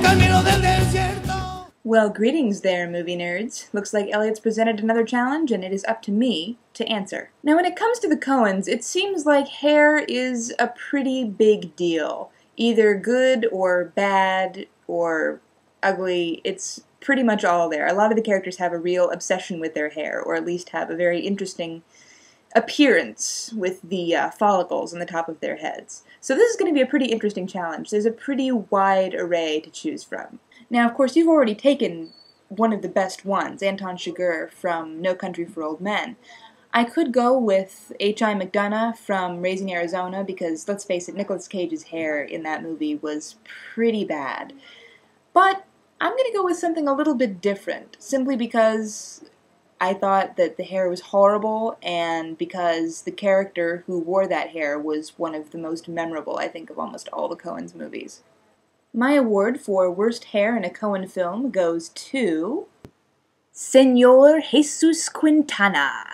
camino del desierto. Well, greetings there, movie nerds. Looks like Elliot's presented another challenge, and it is up to me to answer. Now, when it comes to the Coens, it seems like hair is a pretty big deal. Either good or bad or ugly, it's pretty much all there. A lot of the characters have a real obsession with their hair, or at least have a very interesting appearance with the follicles on the top of their heads. So this is going to be a pretty interesting challenge. There's a pretty wide array to choose from. Now, of course, you've already taken one of the best ones, Anton Chigurh from No Country for Old Men. I could go with H.I. McDonough from Raising Arizona because, let's face it, Nicolas Cage's hair in that movie was pretty bad. But I'm going to go with something a little bit different, simply because I thought that the hair was horrible, and because the character who wore that hair was one of the most memorable, I think, of almost all the Coens movies. My award for worst hair in a Coen film goes to Senor Jesus Quintana.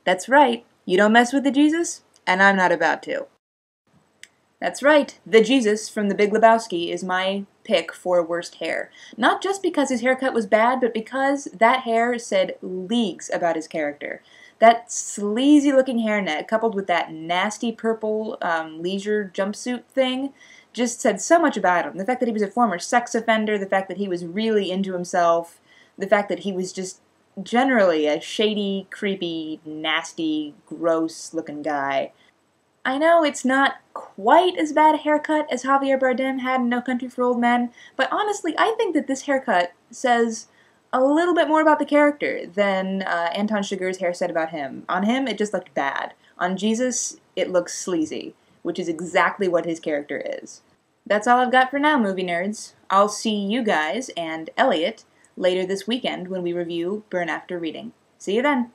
That's right, you don't mess with the Jesus, and I'm not about to. That's right, the Jesus from The Big Lebowski is my pick for worst hair. Not just because his haircut was bad, but because that hair said leagues about his character. That sleazy-looking hairnet, coupled with that nasty purple leisure jumpsuit thing, just said so much about him. The fact that he was a former sex offender, the fact that he was really into himself, the fact that he was just generally a shady, creepy, nasty, gross-looking guy. I know it's not quite as bad a haircut as Javier Bardem had in No Country for Old Men, but honestly, I think that this haircut says a little bit more about the character than Anton Chigurh's hair said about him. On him, it just looked bad. On Jesus, it looks sleazy, which is exactly what his character is. That's all I've got for now, movie nerds. I'll see you guys and Elliot later this weekend when we review Burn After Reading. See you then!